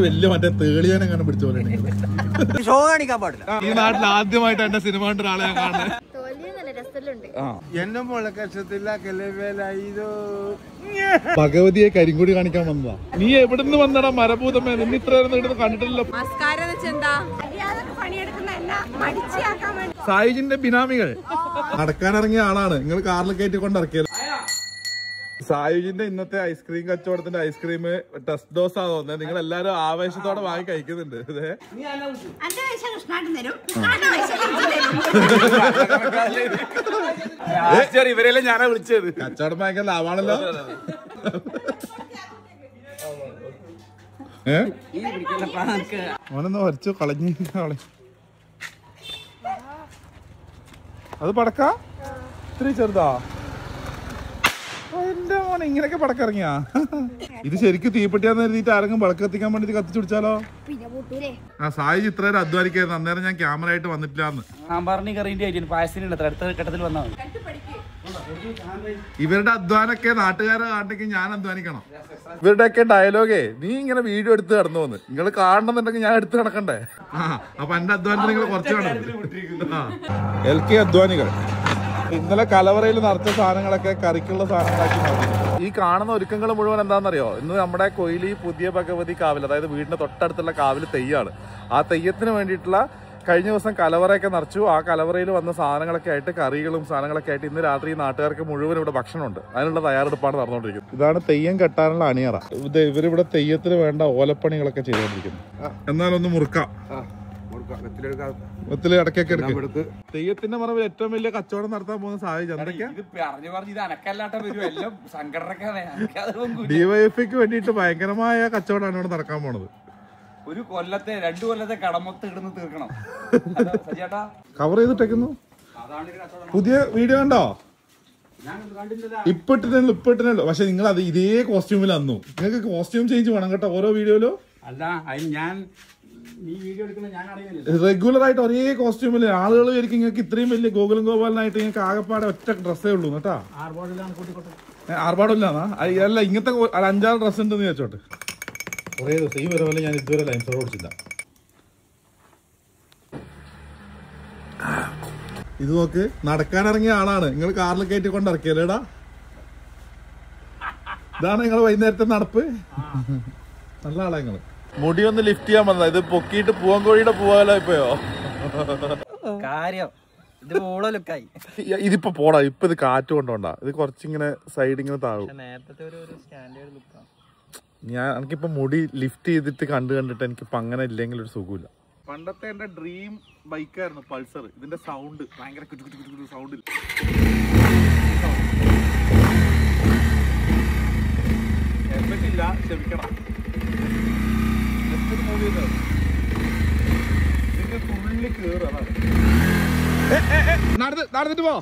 വലിയ മറ്റേ തേളിയാനെങ്ങനെ പിടിച്ച പോലെ ഷോ കാണിക്കാൻ പാടില്ല. ഈ നാട്ടിൽ ആദ്യമായിട്ട് എന്റെ സിനിമ കണ്ട ഒരാളെ ഞാൻ കാണുന്നത്. ഭഗവതിയെ കരിങ്കൊടി കാണിക്കാൻ വന്നതാ. നീ എവിടുന്ന് വന്നടാ മരഭൂതമേ? നിന്നെ ഇത്ര ഇടുന്ന് കണ്ടിട്ടില്ലല്ലോ. സായിജിന്റെ ബിനാമികൾ നടക്കാനിറങ്ങിയ ആളാണ്. നിങ്ങൾ കാറിൽ കയറ്റി കൊണ്ടിറക്കിയത്. സായുജിന്റെ ഇന്നത്തെ ഐസ്ക്രീം കച്ചവടത്തിന്റെ ഐസ്ക്രീം ടെസ്റ്റ് ഡോസ് ആ തോന്നുന്നത്. നിങ്ങൾ എല്ലാരും ആവേശത്തോടെ വാങ്ങി കഴിക്കുന്നുണ്ട്. ഇവരെല്ലാം ഞാനാ വിളിച്ചത്. കച്ചവടം ഭയങ്കര ലാഭാണല്ലോ. അവനൊന്ന് വരച്ചു കളഞ്ഞു. അത് പടക്ക ഇത്രയും ചെറുതാ. എന്റെ മോനെ ഇങ്ങനെയൊക്കെ പടക്കിറങ്ങിയാ. ഇത് ശരിക്കും തീപ്പെട്ടിയാന്ന് കരുതിയിട്ട് ആരെങ്കിലും വിളക്ക് കത്തിക്കാൻ വേണ്ടി കത്തിച്ചു പിടിച്ചാലോ? ആ സായിജ് ഇത്ര അധ്വാനിക്കായിരുന്നു. അന്നേരം ഞാൻ ക്യാമറ ആയിട്ട് വന്നിട്ടില്ലാന്ന്. ഇവരുടെ അധ്വാനൊക്കെ നാട്ടുകാരെ കാണ്ടെങ്കിൽ ഞാൻ അധ്വാനിക്കണം. ഇവരുടെയൊക്കെ ഡയലോഗേ നീ ഇങ്ങനെ വീഡിയോ എടുത്ത് കിടന്നു വന്ന് നിങ്ങൾ കാണണമെന്നുണ്ടെങ്കിൽ ഞാൻ എടുത്ത് കിടക്കണ്ടേ? അപ്പൊ എന്റെ അധ്വാനത്തിന് നിങ്ങൾ കുറച്ച് കാണും. LK അധ്വാനികൾ ഇന്നലെ കലവറയിൽ നിറച്ച സാധനങ്ങളൊക്കെ കറിക്കുള്ള സാധനങ്ങളാക്കി മാറ്റി. ഈ കാണുന്ന ഒരുക്കങ്ങൾ മുഴുവൻ എന്താണെന്നറിയോ? ഇന്ന് നമ്മുടെ കൊയിലി പുതിയ ഭഗവതി കാവിൽ, അതായത് വീടിന്റെ തൊട്ടടുത്തുള്ള കാവിൽ തെയ്യാണ്. ആ തെയ്യത്തിന് വേണ്ടിയിട്ടുള്ള കഴിഞ്ഞ ദിവസം കലവറയൊക്കെ നിറച്ചു. ആ കലവറയിൽ വന്ന സാധനങ്ങളൊക്കെ ആയിട്ട് കറികളും സാധനങ്ങളൊക്കെ ആയിട്ട് ഇന്ന് രാത്രി നാട്ടുകാർക്ക് മുഴുവൻ ഇവിടെ ഭക്ഷണമുണ്ട്. അതിനുള്ള തയ്യാറെടുപ്പാണ് നടന്നുകൊണ്ടിരിക്കുന്നത്. ഇതാണ് തെയ്യം കെട്ടാനുള്ള അണിയറ. ഇവരിവിടെ തെയ്യത്തിന് വേണ്ട ഓലപ്പണികളൊക്കെ ചെയ്തുകൊണ്ടിരിക്കുന്നു. എന്നാലൊന്ന് മുറുക്കാം. ഇടയ്ക്കൊക്കെ എടുക്കും. തെയ്യത്തിന്റെ മറവിൽ ഏറ്റവും വലിയ കച്ചവടം നടത്താൻ പോകുന്ന സാഹചര്യം എന്തൊക്കെയാ? ഡിവൈഎഫ്ഐക്ക് വേണ്ടിയിട്ട് ഭയങ്കരമായ കച്ചവടമാണ് ഇവിടെ നടക്കാൻ പോണത്. ഒരു കൊല്ലത്തെ 2 കൊല്ലത്തെ കടമൊത്ത് ഇടുന്ന് തീർക്കണം. കവർ ചെയ്തിട്ടേക്കുന്നു. പുതിയ വീഡിയോ കണ്ടോ? ഇപ്പിട്ടിട്ടുള്ളൂ. പക്ഷെ നിങ്ങൾ അത് ഇതേ കോസ്റ്റ്യൂമിൽ അന്നു. നിങ്ങൾക്ക് കോസ്റ്റ്യൂം ചേഞ്ച് വേണം കേട്ടോ ഓരോ വീഡിയോയിലും. അല്ല ഞാൻ ഈ വീഡിയോ എടുക്കുന്നത് ഞാൻ അറിയുന്നില്ല. റെഗുലർ ആയിട്ട് ഒരേ കോസ്റ്റ്യൂമില് ആളുകൾ ആയിരിക്കും. നിങ്ങൾക്ക് ഇത്രയും വലിയ ഗോകുലം ഗോപാലനായിട്ട് നിങ്ങൾക്ക് ആകെപ്പാടെ ഒറ്റ ഡ്രസ്സേ ഉള്ളൂ കേട്ടാ. ആർഭാടില്ലാന്നാ? അല്ല ഇങ്ങനത്തെ 5-6 ഡ്രസ് ഉണ്ടെന്ന് ചോദിച്ചോട്ടെ. കുറേ ദിവസം ഈ വരെ ഞാൻ ഇതുവരെ ലൈൻസ് ഓടിച്ചില്ല. ഇത് നോക്ക്, നടക്കാനിറങ്ങിയ ആളാണ്. നിങ്ങൾ കാറിൽ കയറ്റി കൊണ്ടിറക്കിയല്ലേടാ. ഇതാണ് നിങ്ങൾ വൈകുന്നേരത്തെ നടപ്പ്. നല്ല ആളാ നിങ്ങള്. മുടി ഒന്ന് ലിഫ്റ്റ് ചെയ്യാൻ വന്നതാ. ഇത് പൊക്കിയിട്ട് പൂവൻകോഴിയുടെ പൂവാലോ ഇപ്പയോ കാര്യം. ഇതിപ്പോ പോടാ. ഇപ്പൊ ഇത് കാറ്റ് കൊണ്ടോണ്ടാ. ഇത് കുറച്ചിങ്ങനെ സൈഡ് ഇങ്ങനെ താഴും. എനിക്കിപ്പോ മുടി ലിഫ്റ്റ് ചെയ്തിട്ട് കണ്ടിട്ട് എനിക്കിപ്പോ അങ്ങനെ ഇല്ലെങ്കിൽ ഒരു സുഖമില്ല. പണ്ടത്തെ എന്റെ ഡ്രീം ബൈക്കായിരുന്നു പൾസർ. ഇതിന്റെ സൗണ്ട് ഭയങ്കര സൗണ്ടിൽ ഹെൽമെറ്റില്ല, ക്ഷമിക്കണം. തുള്ളി കേറ്. നടന്നിട്ട് പോ.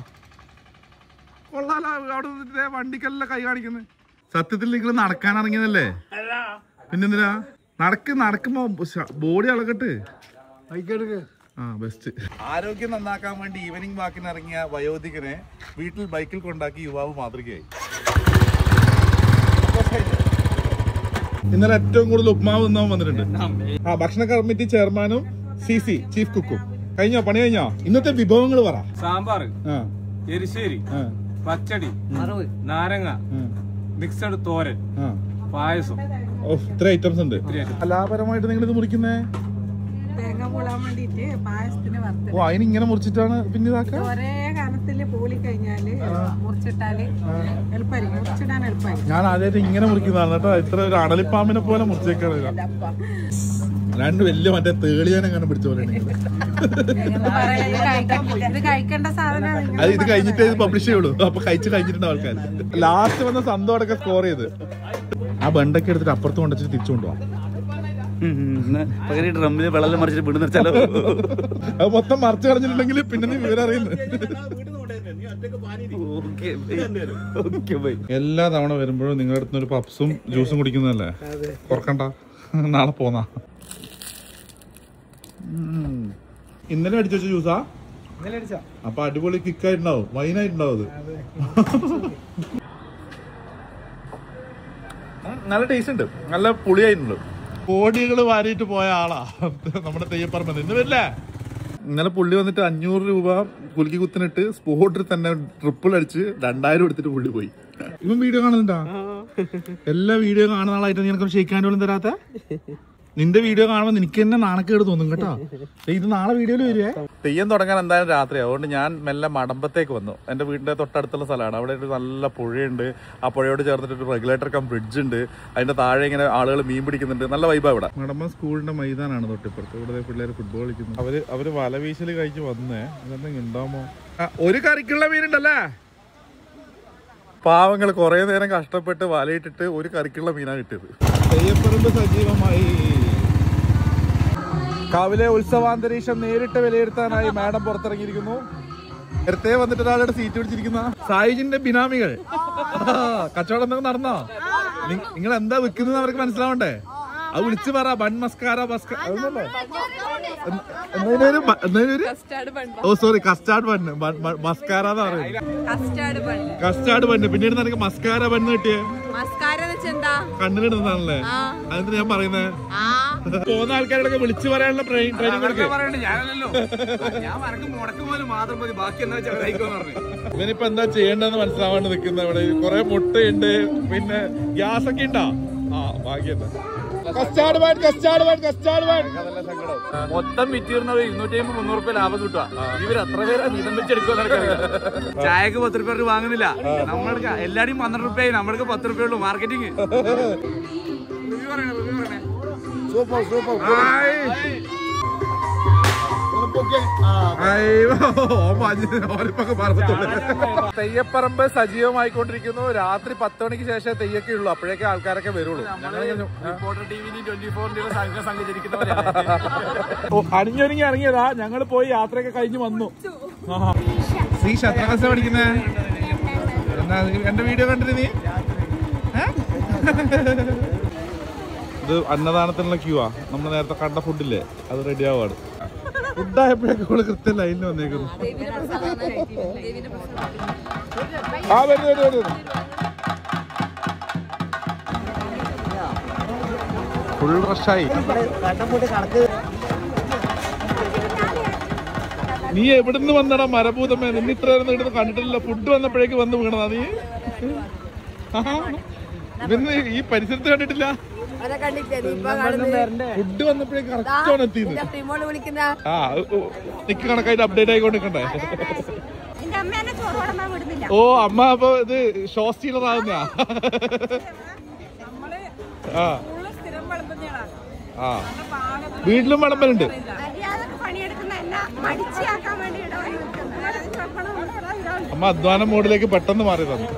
കൊള്ളാലോ. അവിടെ നിന്നിട്ട് വണ്ടിക്കെല്ലാം കൈ കാണിക്കുന്നത്. സത്യത്തിൽ നിങ്ങൾ നടക്കാനിറങ്ങിയതല്ലേ? പിന്നെന്തിനാ നടക്കുമ്പോ ബോഡി അളകട്ട്. ബെസ്റ്റ്. ആരോഗ്യം നന്നാക്കാൻ വേണ്ടി ഈവനിങ് വാക്കിന് ഇറങ്ങിയ വയോധികനെ വീട്ടിൽ ബൈക്കിൽ കൊണ്ടാക്കി യുവാവ് മാതൃകയായി. ഇന്നലെ ഏറ്റവും കൂടുതൽ ഉപ്മാവ് തിന്നാൻ വന്നിട്ടുണ്ട്. ഭക്ഷണ കമ്മിറ്റി ചെയർമാനും CC ചീഫ് കുക്കും. കഴിഞ്ഞോ? പണി കഴിഞ്ഞോ? ഇന്നത്തെ വിഭവങ്ങൾ പറ. സാമ്പാർ, എരിശ്ശേരി, പച്ചടി, നാരങ്ങ, മിക്സഡ് തോരൻ, പായസം. ഇത്ര ഐറ്റംസ് ഉണ്ട്. കലാപരമായിട്ട് നിങ്ങൾ ഇത് മുറിക്കുന്നേ? അതിന് ഇങ്ങനെ മുറിച്ചിട്ടാണ് പിന്നെ ഇതാക്കുക. ഞാൻ ആദ്യമായിട്ട് ഇങ്ങനെ മുറിക്കുന്നതാണ് കേട്ടോ. ഇത്ര ഒരു അണലിപ്പാമ്പിനെ പോലെ മുറിച്ചേക്കാണ്. 2 വലിയ മറ്റേ തേളിയാനെങ്ങനെ പിടിച്ച പോലെ. അത് ഇത് കഴിഞ്ഞിട്ടേ ഇത് പബ്ലിഷ് ചെയ്യുള്ളൂ. അപ്പൊ കഴിഞ്ഞിട്ടുണ്ട് ആൾക്കാർ. ലാസ്റ്റ് വന്ന സന്തോടൊക്കെ സ്കോർ ചെയ്ത് ആ ബണ്ടൊക്കെ എടുത്തിട്ട് അപ്പുറത്ത് കൊണ്ടുവച്ചിട്ട് തിരിച്ചു കൊണ്ടുപോവാം. ഡ്രമ്മില് വെള്ളം മറിച്ചിട്ട് വീട് നിർച്ചാലോ. അത് മൊത്തം മറിച്ച് കളഞ്ഞിട്ടുണ്ടെങ്കിൽ പിന്നെ നീ വിവരം അറിയുന്നത്. എല്ലാ തവണ വരുമ്പോഴും നിങ്ങളുടെ അടുത്ത് ഒരു പപ്സും ജ്യൂസും കുടിക്കുന്നതല്ലേ? കുറക്കണ്ട, നാളെ പോന്നാ. ഇന്നലെ അടിച്ചു വെച്ച ജ്യൂസാ? അപ്പൊ അടിപൊളി കിക്കായിട്ടുണ്ടാവും, വൈനായിട്ടുണ്ടാവും. നല്ല ടേസ്റ്റ് ഉണ്ട്, നല്ല പുളിയായിട്ടുണ്ട്. കോടികൾ വാരിയിട്ട് പോയ ആളാ നമ്മുടെ തെയ്യപ്പറമ്പ്. ഇന്ന് വരില്ലേ? ഇന്നലെ പുള്ളി വന്നിട്ട് 500 രൂപ കുലുക്കി കുത്തിനിട്ട് സ്പോട്ടിൽ തന്നെ ട്രിപ്പിൾ അടിച്ച് 2000 എടുത്തിട്ട് പുള്ളി പോയി. ഇവൻ വീഡിയോ കാണുന്നുണ്ടാ? എല്ലാ വീഡിയോ കാണുന്ന ആളായിട്ട് നിനക്ക് ഷെയ്ക്കാൻ പോലും തരാത്ത? നിന്റെ വീഡിയോ കാണുമ്പോൾ നിനക്ക് തന്നെ നാണക്കേട് തോന്നും കേട്ടോ. ഇത് നാളെ വീഡിയോയിൽ വരുവേ. തെയ്യം തുടങ്ങാൻ എന്തായാലും രാത്രി, അതുകൊണ്ട് ഞാൻ മെല്ലെ മടമ്പത്തേക്ക് വന്നു. എൻ്റെ വീടിൻ്റെ തൊട്ടടുത്തുള്ള സ്ഥലമാണ്. അവിടെ ഒരു നല്ല പുഴയുണ്ട്. ആ പുഴയോട് ചേർന്നിട്ട് ഒരു റെഗുലേറ്റർ കം ബ്രിഡ്ജ് ഉണ്ട്. അതിന്റെ താഴെ ഇങ്ങനെ ആളുകൾ മീൻ പിടിക്കുന്നുണ്ട്. നല്ല വൈബാ ഇവിടെ. മടമ്പം സ്കൂളിന്റെ മൈതാനാണ് തൊട്ടിപ്പുറത്ത്. ഇവിടെ പിള്ളേർ ഫുട്ബോൾ കളിക്കുന്നു. അവര് വലവീശൽ കഴിച്ച് വന്നേ. അതെന്തെങ്കിലും ഉണ്ടാമോ? ഒരു കറിക്കുള്ള മീനുണ്ടല്ലേ? പാവങ്ങൾ കുറെ നേരം കഷ്ടപ്പെട്ട് വലയിട്ടിട്ട് ഒരു കറിക്കുള്ള മീനാ കിട്ടിയത്. തെയ്യപ്പറമ്പ് സജീവമായി. കാവിലെ ഉത്സവാന്തരീക്ഷം നേരിട്ട് വിലയിരുത്താനായി മാഡം പുറത്തിറങ്ങിയിരിക്കുന്നു. നേരത്തെ വന്നിട്ട് ഒരാളുടെ സീറ്റ് പിടിച്ചിരിക്കുന്ന സായിജിന്റെ ബിനാമികൾ. കച്ചവടം എന്തൊക്കെ നടന്നോ? നിങ്ങൾ എന്താ വിൽക്കുന്നത് അവർക്ക് മനസ്സിലാവണ്ടേ? അത് വിളിച്ചു പറ. Bun mascara custard bun mascara custard bun. പിന്നീട് നിനക്ക് മസ്കാര ബണ്ണ് കിട്ടിയേ കണ്ണിലിടുന്നതാണല്ലേ? അതിന് ഞാൻ പറയുന്നത് പോകുന്ന ആൾക്കാരോടൊക്കെ വിളിച്ചു പറയാനുള്ള ട്രെയിനിങ് കൊടുക്കുക. ഇവനിപ്പോ എന്താ ചെയ്യേണ്ടതെന്ന് മനസ്സിലാവാണ്ട് നിൽക്കുന്ന. ഇവിടെ കുറെ മുട്ടയുണ്ട്, പിന്നെ ഗ്യാസ് ഒക്കെ ഉണ്ടോ? ഭാഗ്യം. മൊത്തം വിറ്റിരുന്നത് 250-300 ലാഭം കിട്ടുക. ഇവർ എത്ര പേരെ വീതം വെച്ചെടുക്കുക? ചായക്ക് 10 രൂപ വാങ്ങുന്നില്ല. നമ്മൾക്ക് എല്ലാരും 12 രൂപയായി, നമ്മൾക്ക് 10 രൂപയുള്ളൂ മാർക്കറ്റിംഗ്. തെയ്യപ്പറമ്പ് സജീവമായിക്കൊണ്ടിരിക്കുന്നു. രാത്രി 10 മണിക്ക് ശേഷം തെയ്യൊക്കെ ഉള്ളൂ. അപ്പോഴേക്കും ആൾക്കാരൊക്കെ വരുള്ളൂ. അണിഞ്ഞൊരുങ്ങി ഇറങ്ങിയതാ. ഞങ്ങൾ പോയി യാത്രയൊക്കെ കഴിഞ്ഞ് വന്നു. നീ എത്ര ക്ലാസ് പഠിക്കുന്നേ? എന്റെ വീഡിയോ കണ്ടിട്ട് നീ? ഇത് അന്നദാനത്തിനുള്ള ക്യൂ ആ. നമ്മൾ നേരത്തെ കണ്ട ഫുഡില്ലേ, അത് റെഡി ആവാണ്. ഫുഡായപ്പോഴൊക്കെ അവള് കൃത്യം ലൈനിൽ വന്നേക്കുന്നു. ഫുൾ റഷായി. നീ എവിടുന്ന് വന്നടാ മരഭൂതമേ? നിന്നെ ഇത്ര നേരം കണ്ടിട്ടില്ല. ഫുഡ് വന്നപ്പോഴേക്ക് വന്ന് വീണതാ നീ? ഇവന്ന് ഈ പരിസരത്ത് കണ്ടിട്ടില്ല. ഫുഡ് വന്നപ്പോഴേക്ക് കറക്റ്റാണ് എത്തിയത്. നിക്ക് കണക്കായിട്ട് അപ്ഡേറ്റ് ആയിക്കൊണ്ടിരിക്കണ്ടേ? ഓ അമ്മ അപ്പൊ ഇത് ഷോ സ്റ്റീലർ ആവുന്ന. വീട്ടിലും വിളമ്പലുണ്ട്. അമ്മ അധ്വാന മോഡിലേക്ക് പെട്ടെന്ന് മാറി തന്നു.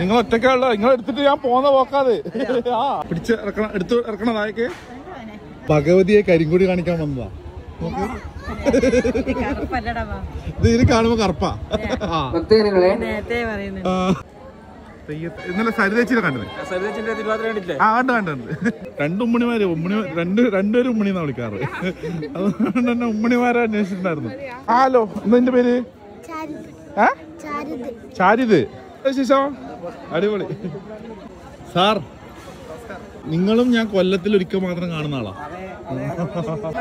നിങ്ങൾ ഒറ്റക്കുള്ള നിങ്ങൾ എടുത്തിട്ട് ഞാൻ പോന്ന പോക്കാതെ പിടിച്ച് ഇറക്കണം. എടുത്ത് ഇറക്കണം. താഴേക്ക് ഭഗവതിയെ കരിങ്കൊടി കാണിക്കാൻ വന്നതാ. ഇത് ഇതിന് കാണുമ്പോ കറുപ്പാ. ഇന്നലെ സരിതേച്ചിനെ കണ്ടത്. കണ്ടുണ്ട്. 2 ഉമ്മണിമാര് രണ്ടുപേരും ഉമ്മണിന്നാ വിളിക്കാറ്. അതുകൊണ്ട് തന്നെ ഉമ്മണിമാരെ അന്വേഷിച്ചിട്ടുണ്ടായിരുന്നു. ഹലോ, എന്താ എന്റെ പേര്? ചാരിത്. ശേഷം അടിപൊളി സാർ. നിങ്ങളും ഞാൻ കൊല്ലത്തിൽ ഒരിക്കൽ മാത്രം കാണുന്ന ആളാ.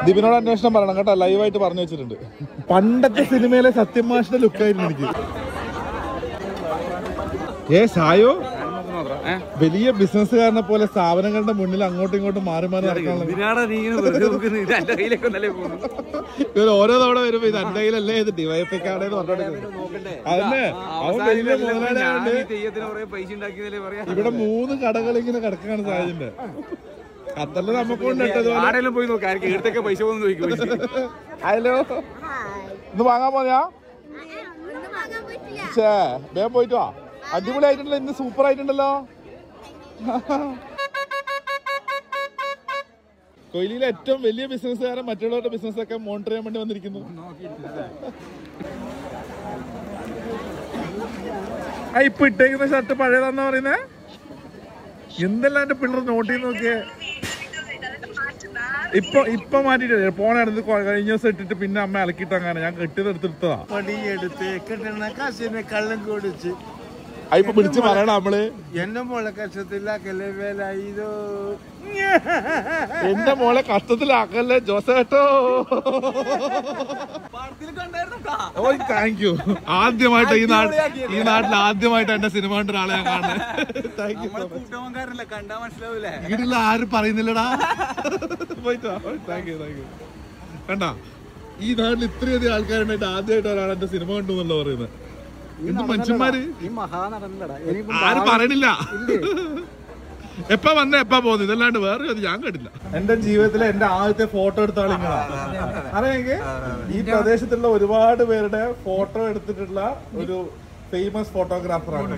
ദീപിനോട് അന്വേഷണം പറയണം കേട്ടോ. ലൈവായിട്ട് പറഞ്ഞു വെച്ചിട്ടുണ്ട്. പണ്ടത്തെ സിനിമയിലെ സത്യമാഷിന്റെ ലുക്കായിരുന്നു എനിക്ക്. സായോ വലിയ ബിസിനസ്സുകാരനെ പോലെ സ്ഥാപനങ്ങളുടെ മുന്നിൽ അങ്ങോട്ടും ഇങ്ങോട്ടും മാറി മാറി നടക്കാനുള്ള. ഓരോ തവണ വരുമ്പോ ഇത് എന്റെ കയ്യിലല്ലേ, ഇത് ഡിവൈഫൈക്കാണേന്ന് പറഞ്ഞോണ്ടിരിക്കുന്നത്. അതന്നെ അവൻ വലിയ മുതലാളിയാണ്ട്. ഇവിടെ 3 കടകൾ ഇങ്ങനെ കിടക്കാണ് സാഹചര്യം. ഖത്തറില് നമുക്ക് പോയി നോക്കാം. പൈസ ഹലോ, ഇന്ന് വാങ്ങാൻ പോയാ? വേഗം പോയിട്ട് വാ. അടിപൊളി ആയിട്ടുണ്ടല്ലോ. ഇന്ന് സൂപ്പർ ആയിട്ടുണ്ടല്ലോ. കൊയിലിയിലെ ഏറ്റവും വലിയ ബിസിനസ്സുകാരൻ മറ്റുള്ളവരുടെ ബിസിനസ് ഒക്കെ മോണിറ്റർ ചെയ്യാൻ വേണ്ടി വന്നിരിക്കുന്നു. ഇപ്പൊ ഇട്ടേക്കുന്ന ഷർട്ട് പഴയതാന്നാ പറയുന്നേ. എന്തെല്ലാം എന്റെ പിള്ളേർ നോട്ട് ചെയ്ത് നോക്കിയേ. ഇപ്പൊ മാറ്റിട്ട് പോണെടുത്ത് കഴിഞ്ഞ ദിവസം ഇട്ടിട്ട് പിന്നെ അമ്മ അലക്കിട്ട് അങ്ങനെ ഞാൻ കെട്ടിയതെടുത്തെടുത്തതാ. പണിയെടുത്ത് കിട്ടുന്ന കാശിനെ കള്ളം കൊടുത്ത് ഇപ്പൊ വിളിച്ച് പറയണം നമ്മള് എന്നെ മോളെ കഷ്ടത്തിലാക്കല്ലേ വേല ഇതോ എന്റെ മോളെ കഷ്ടത്തിലാക്കല്ലേ ജോസേട്ടോ. ഓ താങ്ക് യു. ആദ്യമായിട്ട് ഈ നാട്ടിൽ ആദ്യമായിട്ട് എന്റെ സിനിമ കണ്ട ഒരാളെ ഞാൻ കാണുന്നത്. Thank you. കണ്ടാ മനസ്സിലാവൂലേ? വീട്ടിലുള്ള ആരും പറയുന്നില്ലടാ. Thank you thank you. കണ്ടാ ഈ നാട്ടിൽ ഇത്രയധികം ആൾക്കാരുണ്ടായിട്ട് ആദ്യമായിട്ട് ഒരാൾ എന്റെ സിനിമ കണ്ടു എന്നല്ല പറയുന്നത്. എന്ത് മനുഷ്യന്മാര് ആരും പറയണില്ല. എപ്പാ വന്ന എപ്പാ പോകുന്നത് ഇതല്ലാണ്ട് വേറെ ഞാൻ കേട്ടില്ല. എന്റെ ജീവിതത്തിലെ എന്റെ ആദ്യത്തെ ഫോട്ടോ എടുത്ത ആളിങ്ങളാ. അറിയാമെങ്കിൽ ഈ പ്രദേശത്തുള്ള ഒരുപാട് പേരുടെ ഫോട്ടോ എടുത്തിട്ടുള്ള ഒരു ഫേമസ് ഫോട്ടോഗ്രാഫറാണ്.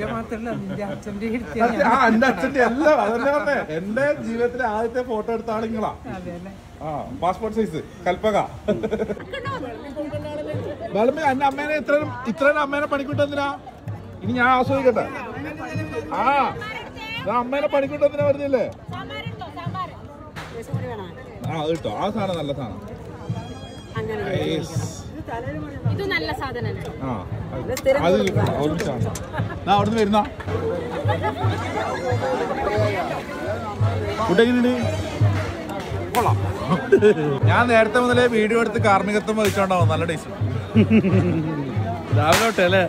എന്റെ അച്ഛന്റെ എല്ലാം അതന്നെ പറഞ്ഞേ. എന്റെ ജീവിതത്തിലെ ആദ്യത്തെ ഫോട്ടോ എടുത്ത ആളിങ്ങളാ. Passport size Kalpaka. എന്റെ അമ്മേനെ ഇത്രയും അമ്മേനെ പണിക്കൂട്ടെന്തിനാ? ഇനി ഞാൻ ആസ്വദിക്കട്ടെ. അമ്മേനെ പണിക്കൂട്ടെന്തിനാ വരുന്നില്ലേ? കേട്ടോ ആ സാധനം നല്ല സാധനം. അവിടുന്ന് വരുന്ന ഫുഡ് കൊള്ളാം. ഞാൻ നേരത്തെ മുതലേ വീഡിയോ എടുത്ത് കാർമ്മികത്വം വഹിച്ചോണ്ടാവും. നല്ല ടേസ്റ്റ് രാവിലെ തൊട്ടേ അല്ലേ?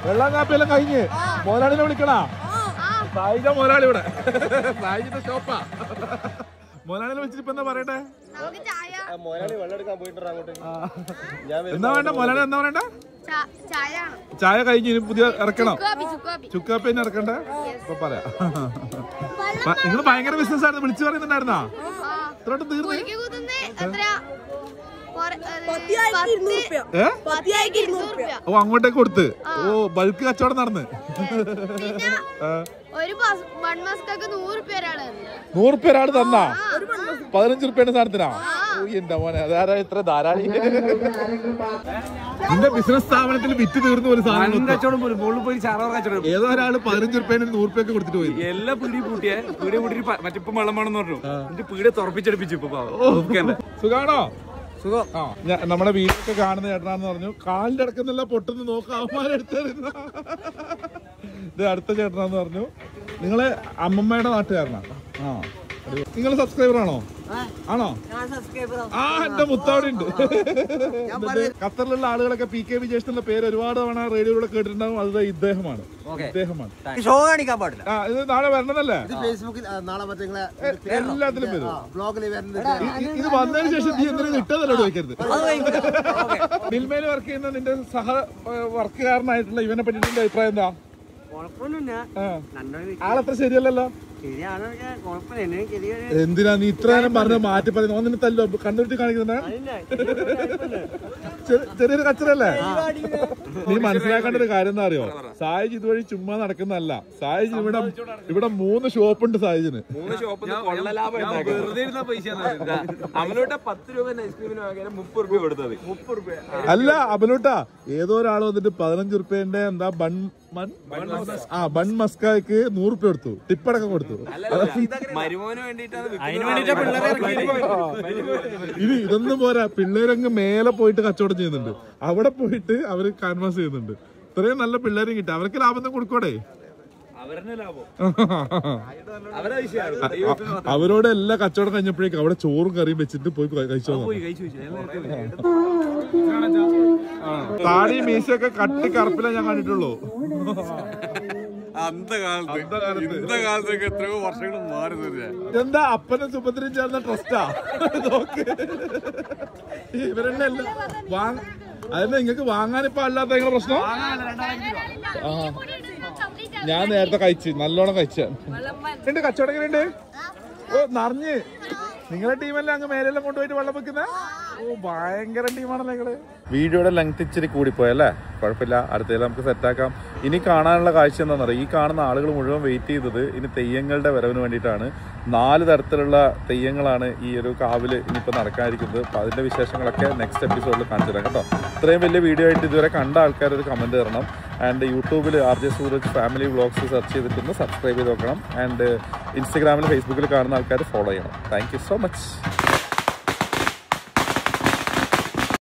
വെള്ളം കാപ്പിയെല്ലാം കഴിഞ്ഞ് മുതലാളിനെ വിളിക്കണ. സായിജ മുതലാളി ഇവിടെ. സായിജിന്റെ ഷോപ്പാ. മുതലാളിനെ വിളിച്ചിട്ട് ഇപ്പൊ എന്താ പറയട്ടെ? എന്താ വേണ്ട മുതലാളി? എന്താ പറയണ്ട? ചായ കഴിഞ്ഞ് ഇനി പുതിയ ഇറക്കണം. ചുക്കാപ്പി ഇറക്കണ്ടേ? ഇപ്പൊ പറയാ. നിങ്ങൾ ഭയങ്കര ബിസിനസ് ആയിരുന്നു. വിളിച്ചു പറയുന്നുണ്ടായിരുന്നാ? ഇത്രോട്ട് തീർന്നു. ഓ അങ്ങോട്ടേക്ക് കൊടുത്ത്. ഓ ബൾക്ക് കച്ചവടം നടന്ന്. ₹100 ഒരാള് തന്നാ? 15 രൂപയുടെ സാധനത്തിനാ? എന്റെ മോനെ അതാരാ ഇത്ര ധാരാളി. നിന്റെ ബിസിനസ് സ്ഥാപനത്തിൽ വിറ്റ് തീർന്നു ഒരു സാധനം കച്ചവടം പോലും. ഏതോ ഒരാള് 15 രൂപേന് 100 രൂപയൊക്കെ കൊടുത്തിട്ട് പോയി. എല്ലാ പീടി പൂട്ടിയെ പീടിയെ പൂട്ടിട്ട് മറ്റിപ്പം വെള്ളം വേണമെന്ന് പറഞ്ഞു. എന്റെ പീടിയെ തുറപ്പിച്ചടിപ്പിച്ചു. ഇപ്പൊ സുഖാണോ? സുഖം. നമ്മുടെ വീടൊക്കെ കാണുന്ന ചേട്ടനാന്ന് പറഞ്ഞു. കാലിന്റെ അടക്കുന്നില്ല പൊട്ടുന്ന് നോക്കാം അവന്മാരെടുത്തിരുന്ന. ഇത് അടുത്ത ചേട്ടനാന്ന് പറഞ്ഞു. നിങ്ങള് അമ്മമ്മയുടെ നാട്ടുകാരനാ? നിങ്ങൾ സബ്സ്ക്രൈബർ ആണോ? ആണോ? എന്റെ മുത്തവിടെ ഉണ്ട്. ഖത്തറിലുള്ള ആളുകളൊക്കെ PK വിജേഷിന്റെ പേര് ഒരുപാട് തവണ റേഡിയോയിലൂടെ കേട്ടിട്ടുണ്ടാവും. അത് ഇദ്ദേഹമാണ്. ഇത് നാളെ വരണതല്ലേ? എല്ലാത്തിലും വരും. ഇത് വന്നതിന് ശേഷം നീ എന്തിനും കിട്ടുന്നല്ലോ ചോദിക്കരുത്. മിൽമയിൽ വർക്ക് ചെയ്യുന്ന നിന്റെ സഹ വർക്കുകാരനായിട്ടുള്ള ഇവനെ പറ്റിയിട്ട് അഭിപ്രായം എന്താ? ആളത്ര ശരിയല്ലല്ലോ. എന്തിനാ നീ ഇത്ര നേരം പറഞ്ഞ മാറ്റി പറയുന്നത്? ഒന്നിനെ തല്ലോ കണ്ടുപിടിച്ച് കാണിക്കുന്ന ചെറിയൊരു കച്ചറല്ലേ? നീ മനസ്സിലാക്കേണ്ട ഒരു കാര്യം എന്താ അറിയോ? സായിജ് ഇതുവഴി ചുമ്മാ നടക്കുന്നതല്ല. സായിജ് ഇവിടെ 3 ഷോപ്പുണ്ട്. സായിജിന് അല്ല അബലൂട്ടാ, ഏതോ ഒരാൾ വന്നിട്ട് 15 രൂപേന്റെ എന്താ ബൺ മസ്കായ്ക്ക് 100 രൂപ കൊടുത്തു. ടിപ്പടക്കം കൊടുത്തു. ഇനി ഇതൊന്നും പോരാ, പിള്ളേരങ്ങ് മേലെ പോയിട്ട് കച്ചവടം ചെയ്യുന്നുണ്ട്. അവിടെ പോയിട്ട് അവര് കാൻവാസ് ചെയ്യുന്നുണ്ട്. ഇത്രയും നല്ല പിള്ളേരും കിട്ടി. അവർക്ക് ലാഭം കൊടുക്കോടെ? അവരോട് എല്ലാ കച്ചവടം കഴിഞ്ഞപ്പോഴേക്കും അവിടെ ചോറും കറിയും വെച്ചിട്ട് പോയി കഴിച്ചോ. താടി മീശയൊക്കെ കട്ടി കറുപ്പില ഞാൻ കണ്ടിട്ടുള്ളൂ. എത്രയോ വർഷങ്ങൾ മാറി. എന്താ അപ്പനും സുഭദ്രയും ചേർന്ന ട്രസ്റ്റാ? നോക്ക് ഇവരെന്നെ അതന്നെ. നിങ്ങക്ക് വാങ്ങാനിപ്പോ അല്ലാത്ത നിങ്ങളുടെ പ്രശ്നം. ഞാൻ നേരത്തെ കഴിച്ച് നല്ലോണം കഴിച്ചുണ്ട്. കച്ചവടം എങ്ങനെയുണ്ട്? ഓ നിറഞ്ഞ്. നിങ്ങളുടെ ടീമെല്ലാം അങ്ങ് മേലെല്ലാം കൊണ്ടുപോയിട്ട് വെള്ളം വെക്കുന്ന ഭയങ്കര ടീമാണല്ലോ നിങ്ങള്. വീഡിയോയുടെ ലെങ്ത് ഇച്ചിരി കൂടിപ്പോയല്ലേ? കുഴപ്പമില്ല, അടുത്തതിൽ നമുക്ക് സെറ്റാക്കാം. ഇനി കാണാനുള്ള കാഴ്ച എന്താണെന്ന് അറിയാം. ഈ കാണുന്ന ആളുകൾ മുഴുവൻ വെയിറ്റ് ചെയ്തത് ഇനി തെയ്യങ്ങളുടെ വരവിന് വേണ്ടിയിട്ടാണ്. 4 തരത്തിലുള്ള തെയ്യങ്ങളാണ് ഈ ഒരു കാവില് ഇനിയിപ്പോൾ നടക്കാതിരിക്കുന്നത്. അപ്പോൾ അതിന്റെ വിശേഷങ്ങളൊക്കെ നെക്സ്റ്റ് എപ്പിസോഡിൽ കാണിച്ചു തരാം കേട്ടോ. ഇത്രയും വലിയ വീഡിയോ ആയിട്ട് ഇതുവരെ കണ്ട ആൾക്കാർ ഒരു കമന്റ് തരണം. ആൻഡ് യൂട്യൂബിൽ RJ Sooraj family vlogs search ചെയ്തിട്ടൊന്ന് സബ്സ്ക്രൈബ് ചെയ്ത് നോക്കണം. ആൻഡ് ഇൻസ്റ്റഗ്രാമിൽ ഫേസ്ബുക്കിൽ കാണുന്ന ആൾക്കാർ ഫോളോ ചെയ്യണം. Thank you so much.